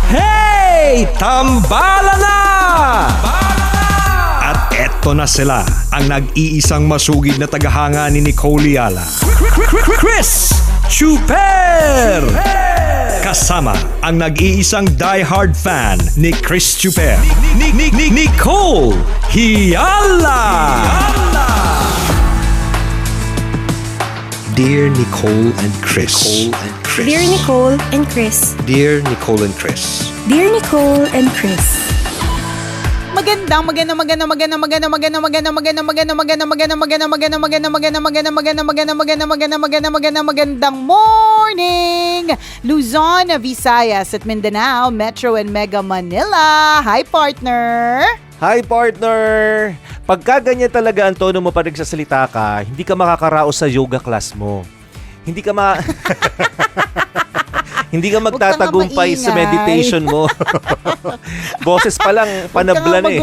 Hey! Tambala na! At eto na sila, ang nag-iisang masugid na tagahanga ni Nicole Yala. Chris Chuper! Kasama ang nag-iisang diehard fan ni Chris Chuper, Nicole Hiala! Dear Nicole and Chris. Dear Nicole and Chris. Dear Nicole and Chris. Dear Nicole and Chris. Magandang morning, Luzon, Visayas at Mindanao, Metro and Mega Manila. Hi, partner. Hi, partner! Pagka ganyan talaga ang tono mo pag nagsasalita ka, hindi ka makakaraos sa yoga class mo. Hindi ka hindi ka magtatagumpay sa meditation mo. Boses pa lang, panabla na eh.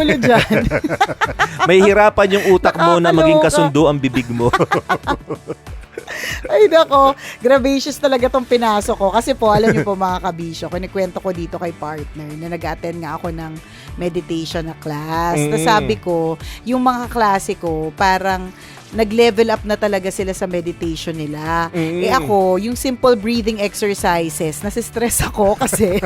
May hirapan yung utak mo na maging kasundo ang bibig mo. Ay nako, gracious talaga tong pinasok ko. Kasi po, alam niyo po mga kabisyo, kinikwento ko dito kay partner na nag-attend nga ako ng meditation na class. Tapos sabi ko, yung mga klase ko, parang nag-level up na talaga sila sa meditation nila. Eh ako, yung simple breathing exercises, nasistress ako kasi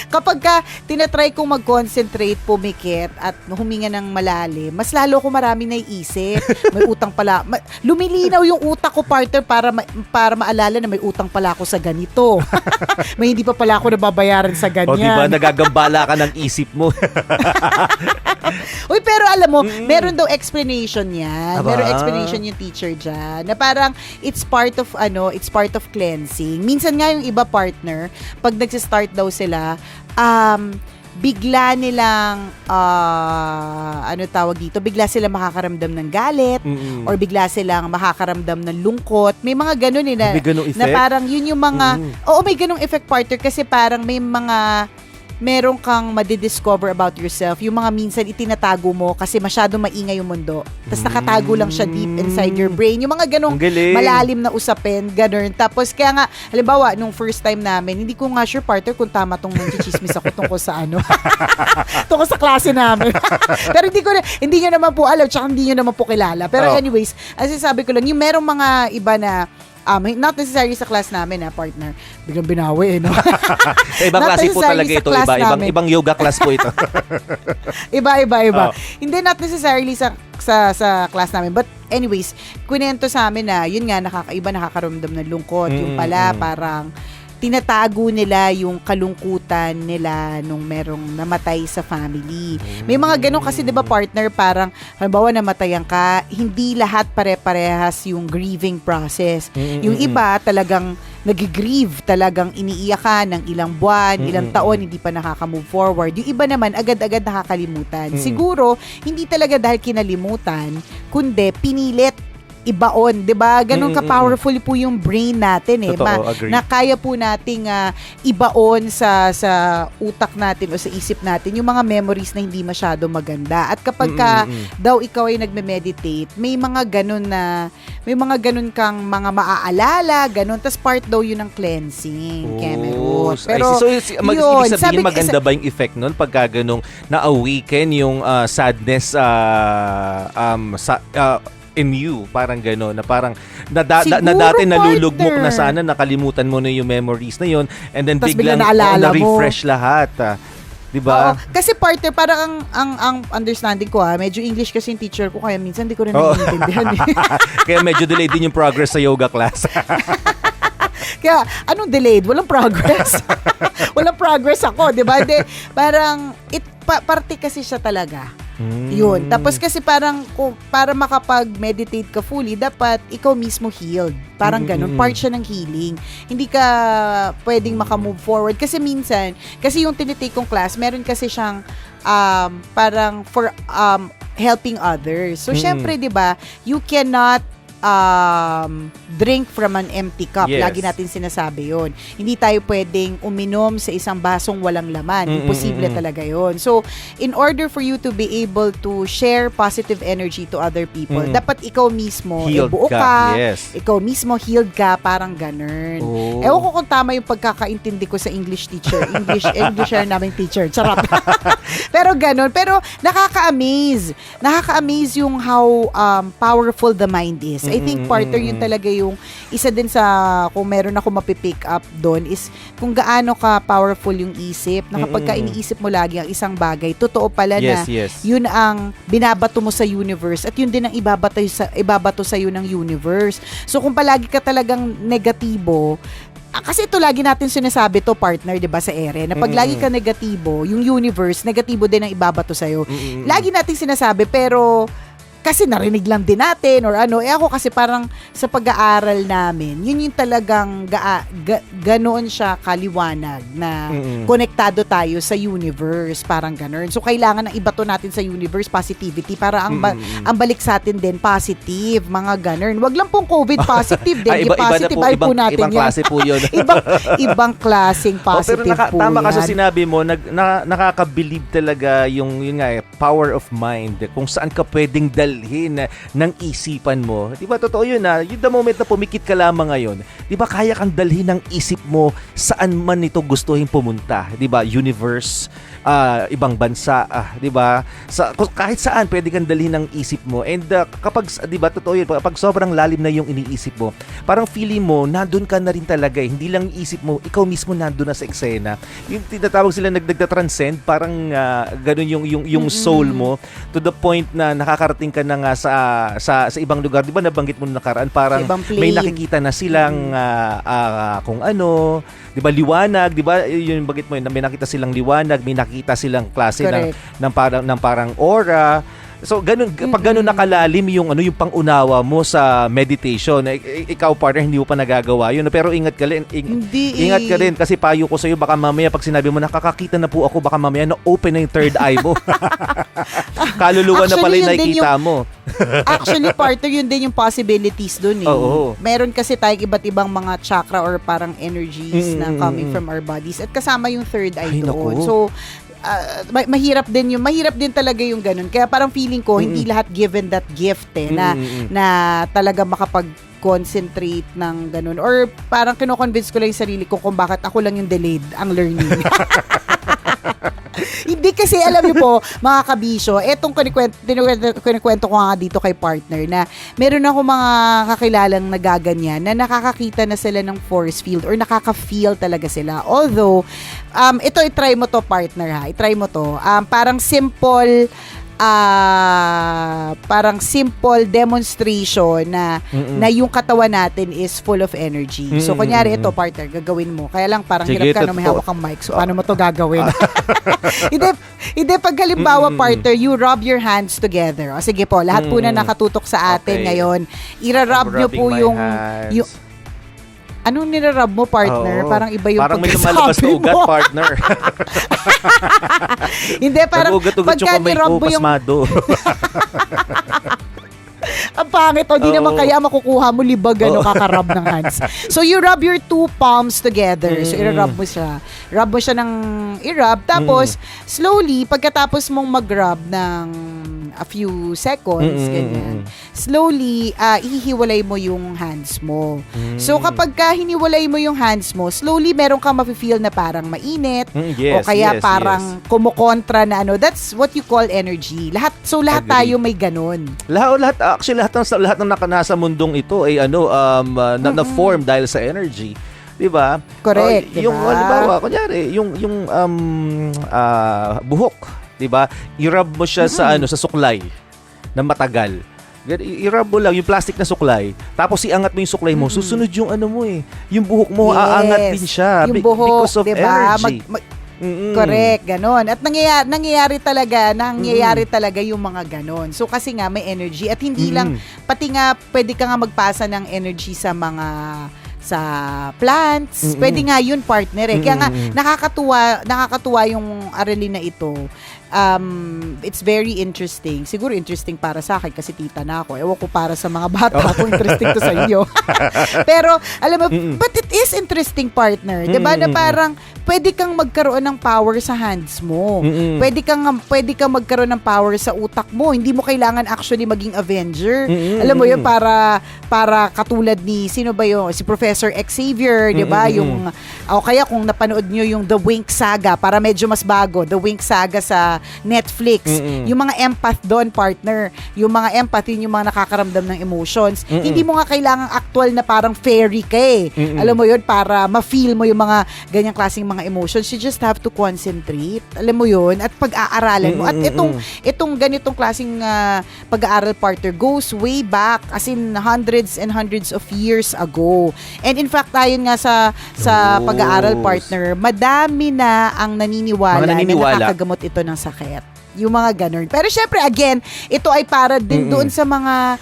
kapag ka tinatry kong mag-concentrate, pumikit at huminga ng malalim, mas lalo ko marami naiisip. May utang pala. Lumilinaw yung utak ko, partner, para maalala na may utang pala ako sa ganito. May hindi pa pala ako nababayaran sa ganyan. O diba, nagagambala ka ng isip mo. Uy, pero alam mo, meron daw explanation yan. Aba? Meron explanation yung teacher dyan. Na parang it's part of cleansing. Minsan nga yung iba partner, pag nagsistart daw sila, bigla nilang bigla silang makakaramdam ng galit or bigla silang makakaramdam ng lungkot. May mga ganun May ganung effect? na parang yun yung mga may ganung effect partner kasi parang may mga meron kang madidiscover about yourself. Yung mga minsan itinatago mo kasi masyado maingay yung mundo. Tapos nakatago lang siya deep inside your brain. Yung mga ganong malalim na usapin, ganun. Tapos kaya nga, halimbawa, nung first time namin, hindi ko nga sure partner kung tama tong nanchichismis ako tungkol sa tungkol sa klase namin. Pero hindi nyo naman po alam, tsaka hindi nyo naman po kilala. Pero anyways, as sabi ko lang, yung merong mga iba na not necessarily sa class namin partner. Biglang binawi no? Sa ibang klase po talaga ito. Ibang yoga class po ito. Iba. Hindi, not necessarily sa class namin. But anyways, kwento sa amin na yun nga, nakakaramdam ng lungkot. Yung pala parang tinatago nila yung kalungkutan nila nung merong namatay sa family. May mga ganun kasi 'di ba partner, parang halimbawa namatayan ka, hindi lahat pare-parehas yung grieving process. Yung iba talagang nag-grieve, talagang iniiyak ka ng ilang buwan, ilang taon, hindi pa nakaka-move forward. Yung iba naman agad-agad nakakalimutan. Siguro hindi talaga dahil kinalimutan, kundi pinilit ibaon, 'di ba? Ganun ka-powerful po yung brain natin Totoo, agree. na kaya po nating ibaon sa utak natin o sa isip natin yung mga memories na hindi masyado maganda. At kapag daw ikaw ay nagme-meditate, may mga ganun kang mga maaalala, ganun. Tas part daw yun ng cleansing. Cameron. Pero ibig sabihin maganda ba yung effect nun pagka ganung na-awaken yung sadness in you, parang gano'n, na parang na dati nalulugmok na sana, nakalimutan mo na yung memories na yun, and then biglang na-refresh lahat. Diba? Kasi partner, parang ang understanding ko medyo English kasi yung teacher ko, kaya minsan di ko rin naiintindihan. Kaya medyo delayed din yung progress sa yoga class. Kaya, anong delayed? Walang progress. Walang progress ako, di ba? Parang, parte kasi siya talaga. Yun. Tapos kasi parang para makapag-meditate ka fully, dapat ikaw mismo healed. Parang ganun. Part siya ng healing. Hindi ka pwedeng makamove forward. Kasi minsan, kasi yung tinitake kong class, meron kasi siyang parang for helping others. So, syempre, di ba, you cannot drink from an empty cup. Yes. Lagi natin sinasabi yon. Hindi tayo pwedeng uminom sa isang basong walang laman. Imposible talaga yon. So, in order for you to be able to share positive energy to other people, dapat ikaw mismo, Healed buo ka. ka, Yes. ikaw mismo healed ka, parang ganun. Oh. Ewan ko kung tama yung pagkakaintindi ko sa English teacher. Englisher naming teacher. Charot. Pero ganun. Pero nakaka-amaze. Nakaka-amaze yung how powerful the mind is. I think partner yun talaga yung isa din sa kung meron ako mapipick up doon is kung gaano ka powerful yung isip na kapag ka iniisip mo lagi ang isang bagay, totoo pala na yun ang binabato mo sa universe at yun din ang ibabato sa ng universe. So kung palagi ka talagang negatibo, kasi ito lagi natin sinasabi to partner, 'di ba, sa ere, na pag lagi ka negatibo, yung universe negatibo din ang ibabato sa iyo. Lagi nating sinasabi pero kasi narinig lang din natin or ano. Ako kasi parang sa pag-aaral namin, yun yung talagang ganoon siya kaliwanag na konektado tayo sa universe, parang ganoon. So kailangan ng ibato natin sa universe positivity para ang balik sa atin din positive, mga ganoon. Wag lang pong COVID positive din. Iba positive na po, ay po natin ibang klase po yun. ibang klaseng positive pero po tama yan. ka sa sinabi mo, nakaka-believe talaga yung yun nga, power of mind, kung saan ka pwedeng dalhin ng isipan mo. Di ba, totoo yun na, yung the moment na pumikit ka lamang ngayon, di ba, kaya kang dalhin ng isip mo saan man ito gustuhin pumunta. Di ba, universe, ibang bansa, di ba, kahit saan pwede kang dalhin ng isip mo. And kapag, di ba, totoo yun, kapag sobrang lalim na yung iniisip mo, parang feeling mo, nandun ka na rin talaga. Hindi lang isip mo, ikaw mismo nandun na sa eksena. Yung tinatawag sila nagda-transcend, parang ganun yung soul mo, to the point na nakakarating ka na nga sa ibang lugar. Di ba nabanggit mo nakaraan, parang may nakikita na silang kung ano, di ba, liwanag, di ba, yung banggit mo, may nakita silang liwanag, may nakita silang klase ng parang aura. So ganun, pag ganun nakalalim yung pangunawa mo sa meditation, ikaw partner hindi mo pa nagagawa yun, pero ingat ka rin. Ingat ka rin kasi payo ko sa iyo, baka mamaya pag sinabi mo nakakakita na po ako, baka mamaya na open na yung third eye mo. Kaluluwa na pala yung nakikita mo. Actually partner, yun din yung possibilities dun eh. Oo. Meron kasi tayong iba't ibang mga chakra or parang energies na coming from our bodies at kasama yung third eye doon. So mahirap din talaga yung ganun. Kaya parang feeling ko hindi lahat given that gift na talaga makapag-concentrate ng ganun. Or parang kino-convince ko lang yung sarili ko kung bakit ako lang yung delayed ang learning. Hindi kasi alam niyo po, mga kabisyo, etong kinikwento ko nga dito kay partner na meron ako mga kakilalang nagaganyan na nakakakita na sila ng force field or nakaka-feel talaga sila. Although, ito i-try mo to partner ha, i-try mo to. Parang simple demonstration na yung katawan natin is full of energy. So, kunyari ito, partner, gagawin mo. Kaya lang parang hirap ka na may hawak kang mic. So, paano mo to gagawin? Hindi, pag halimbawa, partner, you rub your hands together. O, sige po, lahat po na nakatutok sa atin ngayon. Ira-rub nyo po yung anong nirarab mo, partner? Parang iba yung parang may lumalabas na ugat, partner. Hindi, parang pagka nirab mo yung ang pangit, o di naman kaya makukuha mo libag kakarab ng hands. So you rub your two palms together. So i-rub mo siya. Rub mo siya ng i-rub. Tapos slowly, pagkatapos mong mag-rub ng a few seconds, ganyan, slowly, ihihiwalay mo yung hands mo. So kapag hiniwalay mo yung hands mo, slowly meron kang mafe-feel na parang mainit o kaya parang kumukontra na that's what you call energy. Lahat tayo may ganun. Lahat ng nasa mundong ito ay na-form dahil sa energy. 'Di ba? Correct, 'di ba? Yung halimbawa, kunyari, yung buhok, 'di ba? I-rub mo siya sa suklay na matagal. I-rub mo lang yung plastic na suklay. Tapos iangat mo yung suklay mo, susunod yung yung buhok mo, aangat din siya yung buhok, because of diba? energy. Correct, ganon. At nangyayari talaga yung mga ganon. So kasi nga may energy at hindi lang, pati nga pwede ka nga magpasa ng energy sa plants. Pwede nga yun, partner eh. Kaya nga nakakatuwa yung aralin na ito. it's very interesting. Siguro interesting para sa akin kasi tita na ako. Ewan ko para sa mga bata kung interesting to sa inyo. Pero, alam mo, but it is interesting, partner. Diba na parang pwede kang magkaroon ng power sa hands mo. Pwede kang magkaroon ng power sa utak mo. Hindi mo kailangan actually maging Avenger. Alam mo yun, para katulad ni, sino ba yun? Si Professor Xavier, diba? Yung, o kaya kung napanood nyo yung The Wink Saga, para medyo mas bago, The Wink Saga sa Netflix. Yung mga empath doon, partner. Yung mga empath, yun yung mga nakakaramdam ng emotions. Hindi mo nga kailangan actual na parang fairy ka eh. Alam mo yun, para ma-feel mo yung mga ganyang klaseng mga emotions. You just have to concentrate. Alam mo yun, at pag-aaralan mo. At itong ganitong klaseng pag-aaral, partner, goes way back, as in hundreds and hundreds of years ago. And in fact, ayon nga sa pag-aaral, partner, madami na ang naniniwala na nakakagamot ito ng sakit. Yung mga ganun. Pero syempre, again, ito ay para din doon sa mga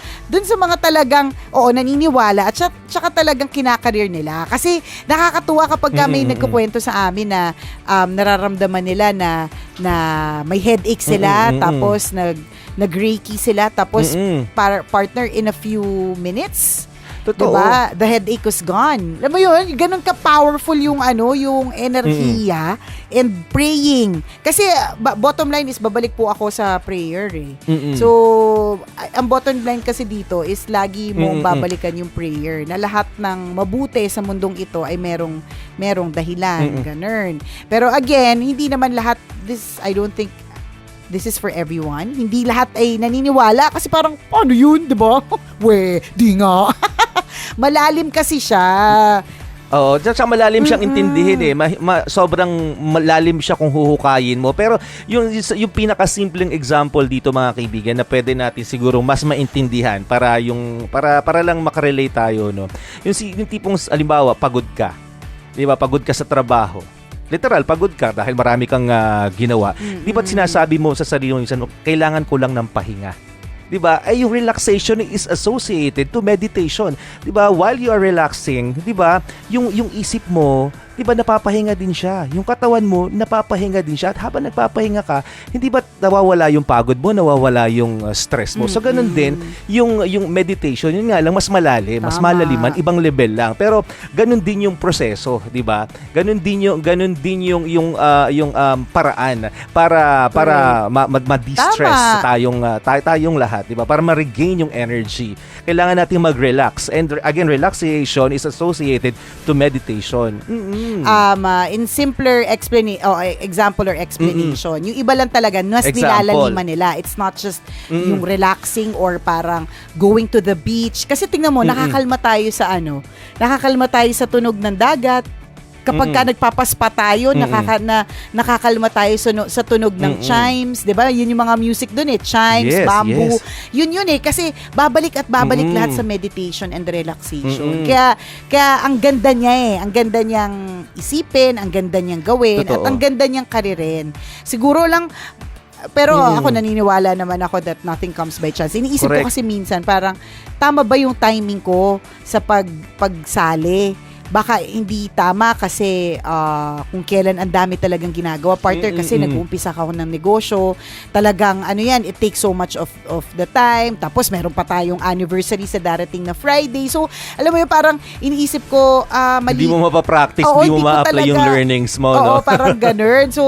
talagang, naniniwala at saka talagang kinakareer nila. Kasi nakakatuwa kapag may nagkukwento sa amin na nararamdaman nila na may headache sila, tapos nag-reiki sila, tapos partner in a few minutes, totoo. diba? The headache was gone. Alam mo yun, ganun ka-powerful yung yung enerhiya and praying. Kasi bottom line is, babalik po ako sa prayer eh. So, ang bottom line kasi dito is lagi mong babalikan yung prayer na lahat ng mabuti sa mundong ito ay merong dahilan. Ganun. Pero again, hindi naman lahat, I don't think this is for everyone. Hindi lahat ay naniniwala kasi parang, ano yun, di ba? Di nga. Malalim kasi siya. Oo, tsaka malalim siyang intindihin eh. Sobrang malalim siya kung huhukayin mo. Pero yung pinakasimpleng example dito, mga kaibigan, na pwede natin siguro mas maintindihan para lang makarelate tayo, no. Yung tipong halimbawa, pagod ka. 'Di ba? Pagod ka sa trabaho. Literal, pagod ka dahil marami kang ginawa. Di ba't sinasabi mo sa sarili mo, kailangan ko lang ng pahinga? Di ba? Ay, yung relaxation is associated to meditation. Di ba? While you are relaxing, di ba? Yung isip mo, di ba, napapahinga din siya. Yung katawan mo, napapahinga din siya. At habang nagpapahinga ka, hindi ba nawawala yung pagod mo, nawawala yung stress mo. So, ganun din, yung meditation, yun nga lang, mas malalim, mas malaliman, ibang level lang. Pero, ganun din yung proseso, di ba? Ganun din yung paraan para ma-distress tayong lahat, di ba? Para ma-regain yung energy. Kailangan natin mag-relax. And again, relaxation is associated to meditation. In simpler example or explanation, yung iba lang talaga, mas nilalaliman nila. It's not just yung relaxing or parang going to the beach. Kasi tingnan mo, nakakalma tayo sa tunog ng dagat. Kapag ka nagpapaspa tayo, nakakalma tayo sa tunog ng chimes, 'di ba? Yun yung mga music doon eh, chimes, bamboo. Yes. Yun eh, kasi babalik lahat sa meditation and relaxation. Kaya ang ganda niya eh, ang ganda niyang isipin, ang ganda niyang gawin, at ang ganda niyang karirin. Siguro lang, pero ako naniniwala naman ako that nothing comes by chance. Iniisip ko kasi minsan parang tama ba yung timing ko sa pagsali? Baka hindi tama kasi kung kailan ang dami talagang ginagawa. Partner, kasi nag-uumpisa ako ng negosyo. Talagang it takes so much of the time. Tapos meron pa tayong anniversary sa darating na Friday. So, alam mo yun, parang iniisip ko, mali. Hindi mo mapapractice, hindi mo ma-apply yung learnings mo, no? Oo, parang ganun. So,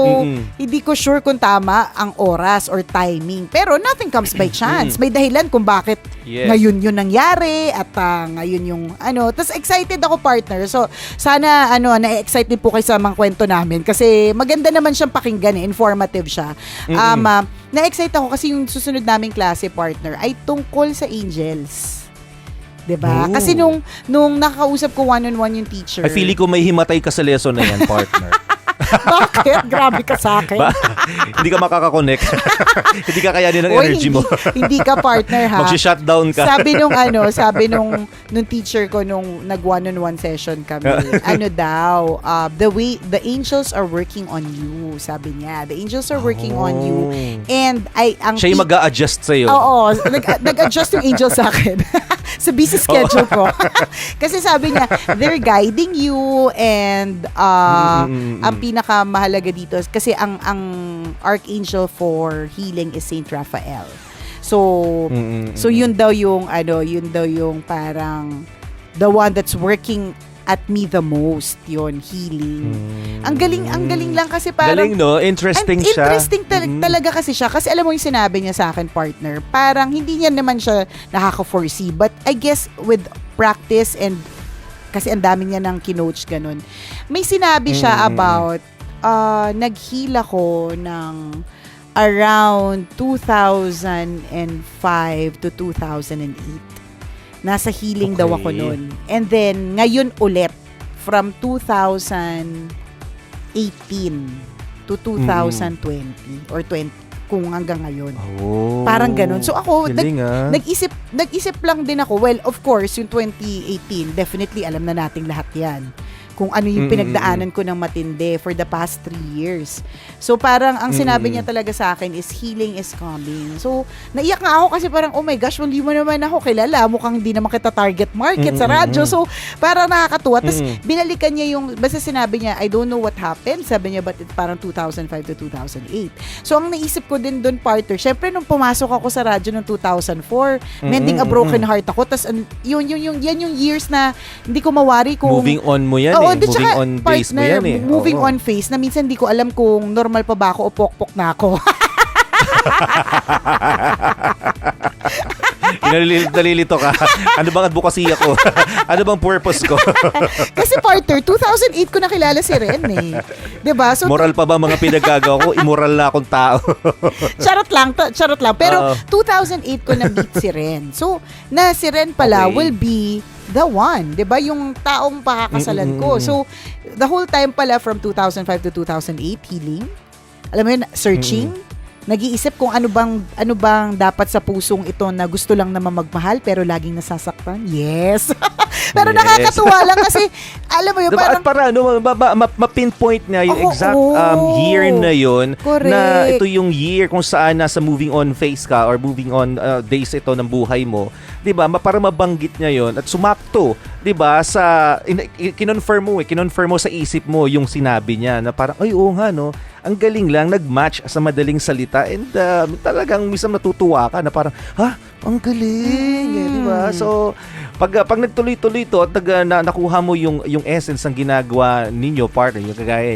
hindi ko sure kung tama ang oras or timing. Pero nothing comes by chance. May dahilan kung bakit ngayon yun nangyari at ngayon yung Tapos excited ako, partner. So, sana na-excite din po kayo sa mga kwento namin kasi maganda naman siyang pakinggan, informative siya. Na-excite ako kasi yung susunod naming klase, partner, ay tungkol sa angels. 'Di ba? Kasi nung nakakausap ko one-on-one yung teacher. Ay, feeling ko may himatay ka sa lesson na yan, partner. Bakit? Grabe ka sa akin. Hindi ka makakakonect. Hindi ka kayanin ng energy mo. Hindi ka, partner, ha? Mag-shutdown ka. Sabi nung teacher ko nung nag-one-on-one session kami, the angels are working on you, sabi niya. The angels are working on you. And siya yung mag-a-adjust sa'yo. Oo. Nag-adjust yung angel sa akin. sa busy schedule ko. Kasi sabi niya, they're guiding you and ang pinakamahalaga dito kasi ang archangel for healing is Saint Raphael. So yun daw yung parang the one that's working at me the most, yun, healing. Ang galing lang kasi parang Galing, no? Interesting siya. Interesting talaga kasi siya. Kasi alam mo yung sinabi niya sa akin, partner, parang hindi niya naman siya nakaka-foresee. But I guess with practice and kasi ang dami niya ng kinoach ganun, may sinabi siya about nag-heal ako ng around 2005 to 2008. Nasa healing daw ako noon. And then, ngayon ulit, from 2018 to 2020 or 20 kung hanggang ngayon. Oh, Parang ganun. So ako, galing, nag-isip lang din ako. Well, of course, yung 2018, definitely alam na nating lahat yan. Kung ano yung pinagdaanan ko ng matindi for the past 3 years. So parang ang sinabi niya talaga sa akin is healing is coming. So naiyak nga ako kasi parang, oh my gosh, hindi mo naman ako kilala. Mukhang hindi naman kita target market sa radyo. So parang nakakatuwa. Tapos binalikan niya yung, basta sinabi niya, I don't know what happened. Sabi niya, but it parang 2005 to 2008. So ang naisip ko din doon, partner, syempre nung pumasok ako sa radyo noong 2004, mending a broken heart ako. Tapos yan yung years na hindi ko mawari kung moving on mo yan. Moving on base mo yan moving on phase na minsan hindi ko alam kung normal pa ba ako o pokpok na ako. Nalilito ka. Ano bang advokasya ko? Ano bang purpose ko? Kasi partner, 2008 ko nakilala si Ren eh. 'Di ba? So moral pa ba mga pinagagawa ko? Immoral na akong tao. charot lang. Pero 2008 ko na-meet si Ren. So, na si Ren pala will be the one, 'di ba? Yung taong pakakasalan ko. So, the whole time pala from 2005 to 2008 healing. Alam mo yun, searching. Nag-iisip kung ano bang dapat sa pusong ito na gusto lang naman magmahal pero laging nasasaktan. Yes. Pero nakakatuwa lang kasi alam mo yun, diba, parang para ma-pinpoint na yung exact year na yun. Correct. Na ito yung year kung saan nasa moving on phase ka or moving on days ito ng buhay mo. 'Di ba? Para mabanggit niya yon at sumakto, 'di ba? Sa kinonfirm mo sa isip mo yung sinabi niya na parang ay oo nga no. Ang galing lang, nag-match sa madaling salita and talagang minsan natutuwa ka na parang, ang galing, di ba? So, pag nagtuloy-tuloy to at nakuha mo yung essence ng ginagawa ninyo, partner, yung kagaya,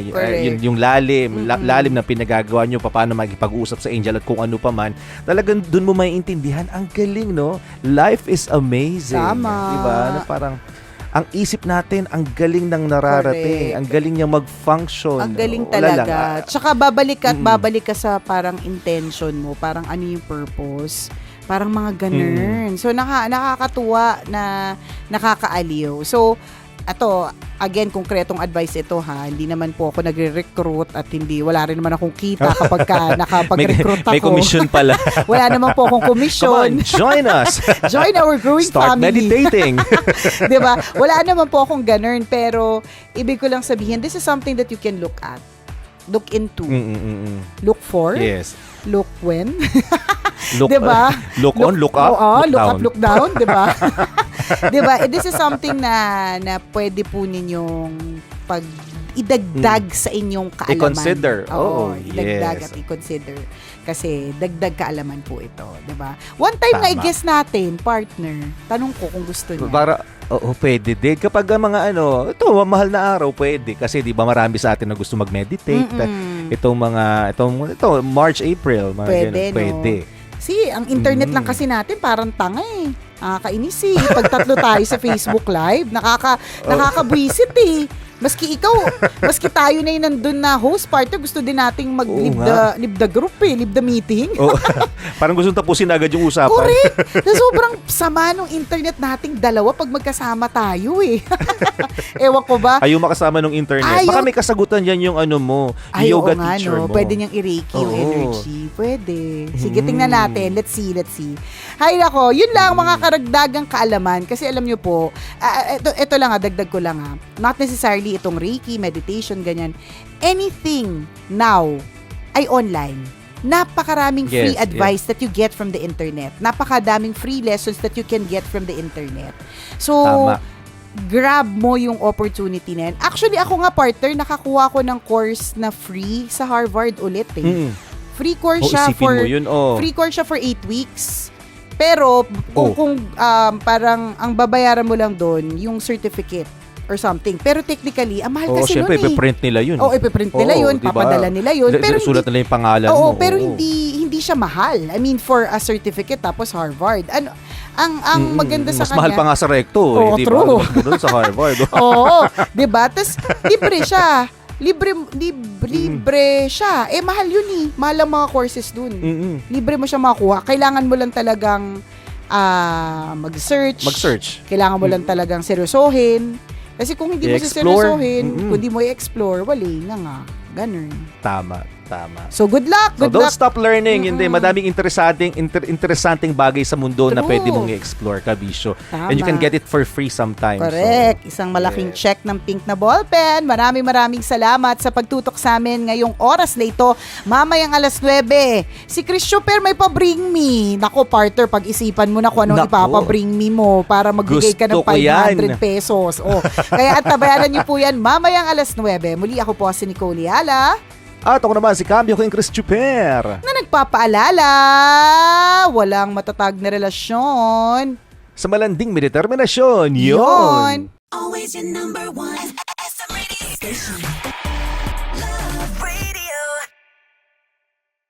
yung lalim na pinagagawa nyo, paano magipag-usap sa angel at kung ano pa man, talagang dun mo maiintindihan, ang galing, no? Life is amazing. Tama. Di ba? Na parang, ang isip natin, ang galing ng nararating. Correct. Ang galing niya mag-function. Ang galing talaga. Tsaka babalik ka sa parang intention mo. Parang ano yung purpose. Parang mga ganun. So, nakakatuwa na nakakaaliw. So, ato, again, konkretong advice ito ha. Hindi naman po ako nagre-recruit at wala rin naman akong kita kapag nakapag-recruit ako. May commission pala. Wala naman po akong commission. Come on, join us. Join our growing Start family. meditating. Diba? Wala naman po akong ganun. Pero, ibig ko lang sabihin, this is something that you can look at. Look into. Look for. Yes. Look when. Look, diba? Look on, look up, look down. up, look down, diba? Diba? This is something na pwede po ninyong idagdag sa inyong kaalaman. I-consider. Idagdag yes. at i-consider. Kasi dagdag kaalaman po ito, diba? One time na i-guess natin, partner, tanong ko kung gusto niya. Pwede din. Kapag mga ito, mahal na araw, pwede. Kasi di ba marami sa atin na gusto mag-meditate. Itong March, April. Pwede, no? Pwede. Ang internet lang kasi natin parang tanga eh. Nakakainis eh. Pag tatlo tayo sa Facebook Live, nakakabwisit eh. Maski tayo na yung nandun na host partner, gusto din nating leave the group leave the meeting. Parang gusto tapusin agad yung usapan. Correct. Sobrang sama nung internet nating dalawa pag magkasama tayo eh. Ewan ko ba? Ayaw makasama nung internet. Baka may kasagutan yan yung mo, yoga teacher mo. Pwede niyang i-reiki yung energy. Pwede. Sige, tingnan natin. Let's see. Hay nako, yun lang mga karagdagang kaalaman. Kasi alam nyo po, ito lang dagdag ko lang not necessarily itong Reiki, meditation, ganyan. Anything now ay online. napakaraming free Yes, advice that you get from the internet. Napakadaming free lessons that you can get from the internet. So, Tama. grab mo yung opportunity na yan. Actually, ako nga, partner, nakakuha ko ng course na free sa Harvard ulit eh. Free course siya Isipin mo yun, free course siya for 8 weeks. Pero kung parang ang babayaran mo lang doon yung certificate or something. Pero technically, ang mahal kasi syempre, nun eh. ipiprint nila yun. ipiprint nila yun, diba? papadala nila yun. Pero sulat nila yung pangalan oo, mo. pero hindi siya mahal. I mean, for a certificate tapos Harvard. Ang maganda sa mas kanya. mahal pa nga sa recto. Oo, di ba? true. Mas mo doon sa Harvard. Oo, 'di ba? Tapos libre siya. Libre siya. Mahal yun eh. Mahal ang mga courses dun. Libre mo siya makuha. Kailangan mo lang talagang mag-search. Kailangan mo lang talagang seryosohin. Kasi kung hindi mo siya seryosohin, kung hindi mo i-explore, wali na nga. Ganun. Tama. So, good luck. So, don't stop learning. Hindi, madaming interesanting bagay sa mundo na True. pwede mong i-explore, Kabisyo. Tama. And you can get it for free sometimes. Correct. So, Isang malaking check ng pink na ballpen. Maraming salamat sa pagtutok sa amin ngayong oras na ito. Mamayang alas 9. Si Chris Super may pa-bring me. Nako, partner, pag-isipan mo na kung anong Nako. ipapa-bring me mo para magbigay ka ng Gusto ko yan. 500 pesos. Kaya at tabayaran niyo po yan mamayang alas 9. Muli ako po si Nicole Yala. At ako naman si Cambio King Chris Chuper. Na nagpapaalala, walang matatag na relasyon. Sa malanding may determinasyon. Yon. Always your number one SM radio station.